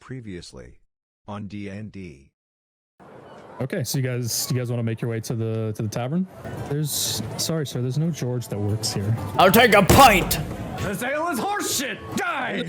Previously on D&D. Okay, so you guys want to make your way to the tavern? Sorry sir, there's no George that works here. I'll take a pint. This ale is horseshit. Die.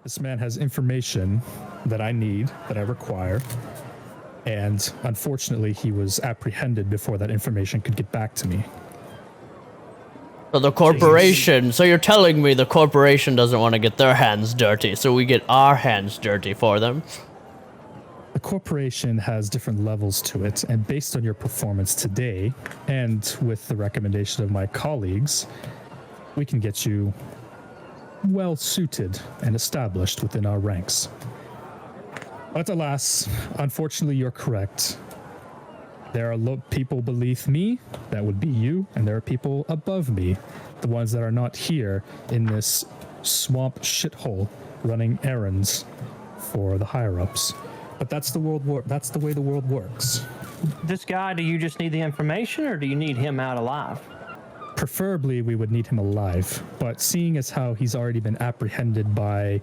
This man has information that I need, that I require, and unfortunately he was apprehended before that information could get back to me. So the corporation, so you're telling me the corporation doesn't want to get their hands dirty, so we get our hands dirty for them? The corporation has different levels to it, and based on your performance today, and with the recommendation of my colleagues, we can get you well suited and established within our ranks. But alas, unfortunately, you're correct. There are people beneath me, that would be you, and there are people above me, the ones that are not here in this swamp shithole running errands for the higher-ups. But that's the way the world works. This guy, do you just need the information or do you need him out alive? Preferably, we would need him alive, but seeing as how he's already been apprehended by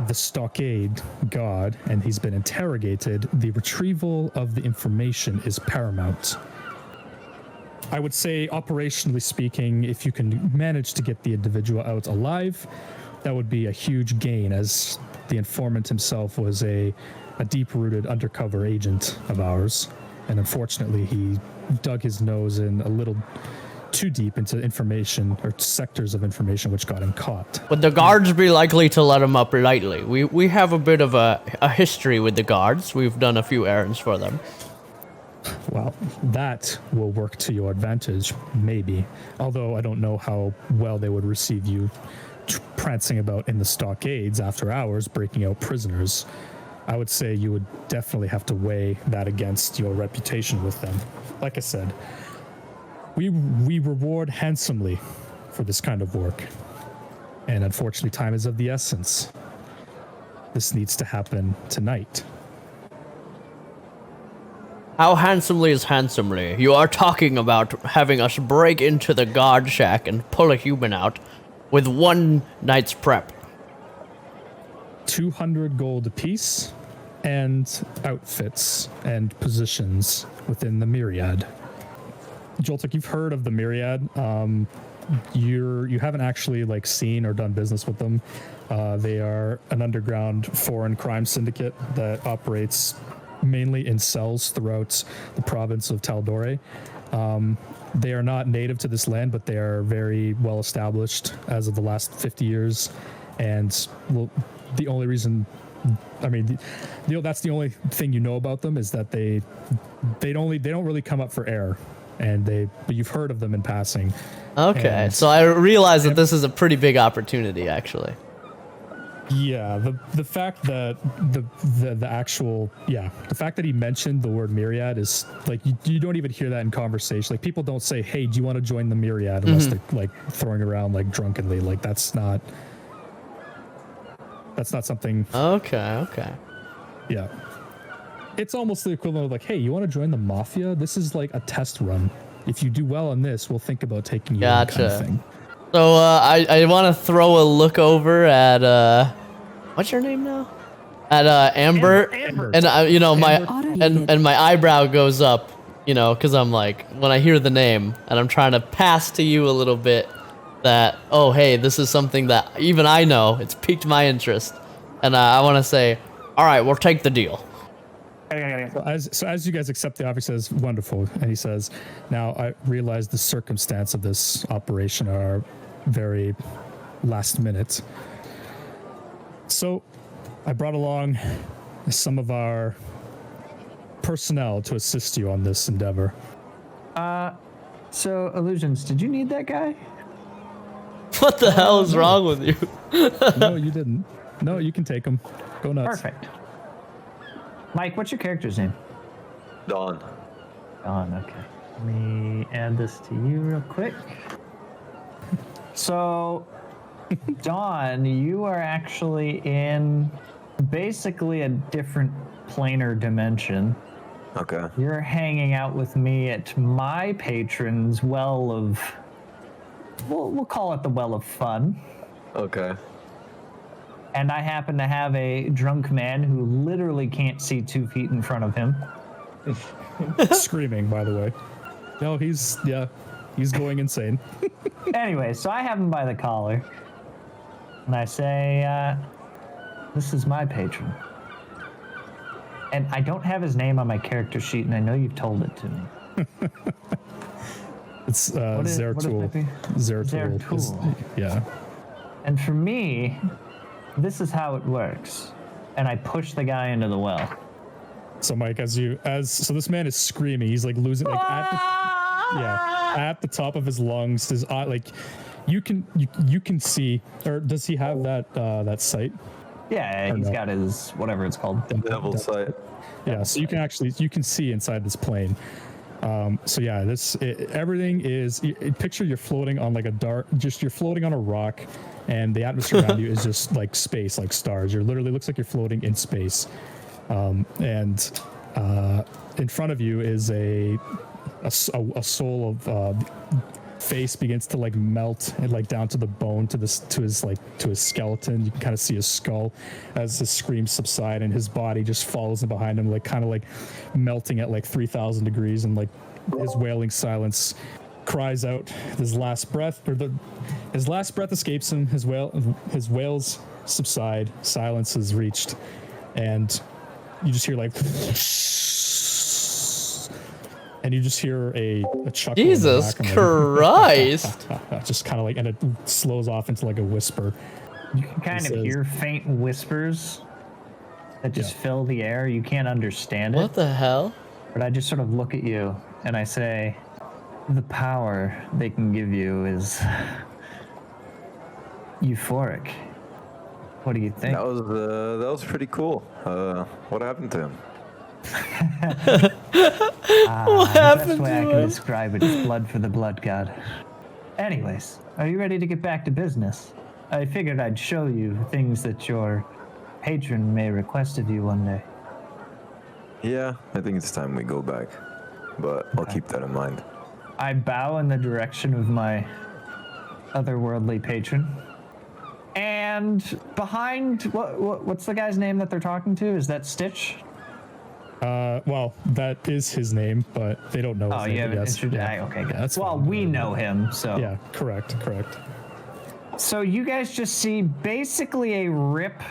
the stockade god and he's been interrogated, the retrieval of the information is paramount. I would say, operationally speaking, if you can manage to get the individual out alive, that would be a huge gain, as the informant himself was a deep-rooted undercover agent of ours, and unfortunately he dug his nose in a little too deep into information or sectors of information which got him caught. Would the guards be likely to let him up lightly? We have a bit of a history with the guards. We've done a few errands for them. Well, that will work to your advantage, maybe. Although I don't know how well they would receive you prancing about in the stockades after hours, breaking out prisoners. I would say you would definitely have to weigh that against your reputation with them. Like I said, we reward handsomely for this kind of work. And unfortunately, time is of the essence. This needs to happen tonight. How handsomely is handsomely? You are talking about having us break into the guard shack and pull a human out with one night's prep. 200 gold apiece, and outfits and positions within the Myriad. Joltik, you've heard of the Myriad. You haven't actually seen or done business with them. They are an underground foreign crime syndicate that operates mainly in cells throughout the province of Taldore. They are not native to this land, but they are very well established as of the last 50 years. And the only reason, that's the only thing you know about them, is that they don't really come up for air. But you've heard of them in passing. Okay, so I realize that this is a pretty big opportunity, actually. Yeah, the fact that the fact that he mentioned the word Myriad is you don't even hear that in conversation. People don't say, "Hey, do you want to join the Myriad?" unless they're throwing around drunkenly. That's not something. Okay. Yeah. It's almost the equivalent of hey, you want to join the Mafia? This is a test run. If you do well on this, we'll think about taking you on, kind of thing. So I want to throw a look over at what's your name now? At Amber. And my eyebrow goes up, because I'm when I hear the name and I'm trying to pass to you a little bit that, oh hey, this is something that even I know, it's piqued my interest, and I want to say, all right, we'll take the deal. So as you guys accept the offer, he says, wonderful. And he says, now I realize the circumstance of this operation are very last minute. So I brought along some of our personnel to assist you on this endeavor. So Illusions, did you need that guy? What the hell is wrong with you? No, you didn't. No, you can take him. Go nuts. Perfect. Mike, what's your character's name? Dawn. Dawn, okay. Let me add this to you real quick. So, Dawn, you are actually in basically a different planar dimension. Okay. You're hanging out with me at my patron's well of, we'll call it the well of fun. Okay. And I happen to have a drunk man who literally can't see 2 feet in front of him. Screaming, by the way. No, he's going insane. Anyway, so I have him by the collar. And I say, this is my patron. And I don't have his name on my character sheet, and I know you've told it to me. It's What is Zeratul. it? Zeratul. is- Zeratul. Yeah. And for me, this is how it works. And I push the guy into the well. So Mike, so this man is screaming. He's like losing at the top of his lungs. His eye, like you can see, or does he have that sight? Yeah, he's got his whatever it's called. Devil sight. Yeah, so you can see inside this plane. So yeah, everything is. Picture you're floating on like you're floating on a rock, and the atmosphere around you is just like space, like stars. You're literally looks like you're floating in space, and in front of you is a soul of face begins to like melt and like down to the bone to his skeleton. You can kind of see his skull as his screams subside, and his body just follows in behind him, like kind of like melting at like 3,000 degrees, and like his wailing silence cries out his last breath, his last breath escapes him. His wails subside. Silence is reached, and you just hear like. And you just hear a chuckle. Jesus Christ! Just kind of like, and it slows off into like a whisper. You can kind of hear faint whispers that just fill the air. You can't understand it. What the hell? But I just sort of look at you and I say, the power they can give you is euphoric. What do you think? That was pretty cool. What happened to him? The best way I can describe it is blood for the blood god. Anyways, are you ready to get back to business? I figured I'd show you things that your patron may request of you one day. Yeah, I think it's time we go back. But I'll keep that in mind. I bow in the direction of my otherworldly patron. And behind, what's the guy's name that they're talking to? Is that Stitch? Well, that is his name, but they don't know his name. Okay, good. Yeah, that's well, fine. we know him, so. Yeah, correct. So you guys just see basically a rip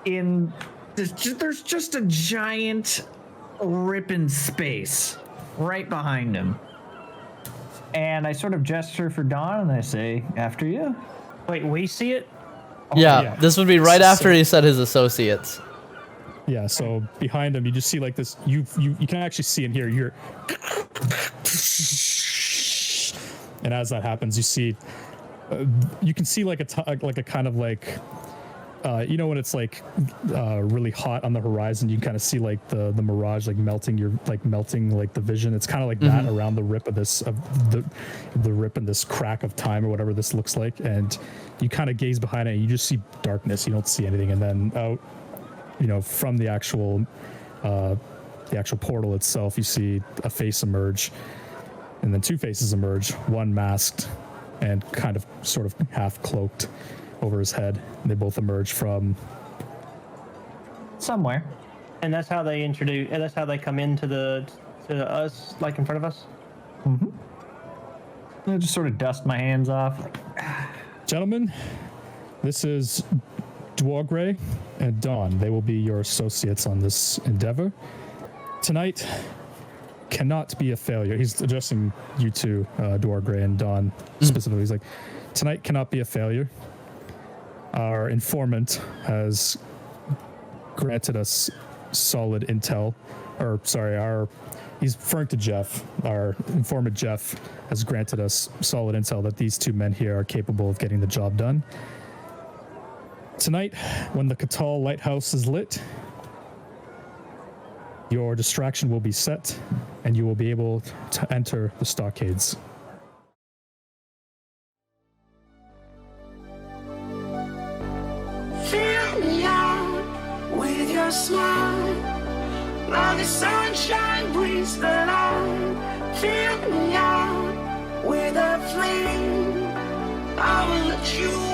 in. There's just a giant rip in space right behind him. And I sort of gesture for Dawn and I say, after you. Wait, we see it? Yeah, this would be right after he said his associates. Yeah, so behind him, you just see like this. You can actually see and hear. And as that happens, you see. You can see like a kind of like. When it's like really hot on the horizon, you can kind of see like the mirage melting the vision. It's kind of like that around the rip of the rip in this crack of time or whatever this looks like, and you kind of gaze behind it and you just see darkness. You don't see anything, and then out, from the actual portal itself, you see a face emerge, and then 2 faces emerge, one masked and kind of sort of half cloaked over his head. And they both emerge from somewhere. And that's how they introduce. And that's how they come into to us, like in front of us. I just sort of dust my hands off. Gentlemen, this is Dwargray and Dawn. They will be your associates on this endeavor. Tonight cannot be a failure. He's addressing you two, Dwargray and Dawn specifically. He's like, tonight cannot be a failure. Our informant has granted us solid intel, he's referring to Jeff. Our informant Jeff has granted us solid intel that these 2 men here are capable of getting the job done. Tonight, when the Katal Lighthouse is lit, your distraction will be set, and you will be able to enter the stockades. Fill me out with your smile. Now the sunshine brings the light. Fill me out with a flame. I will let you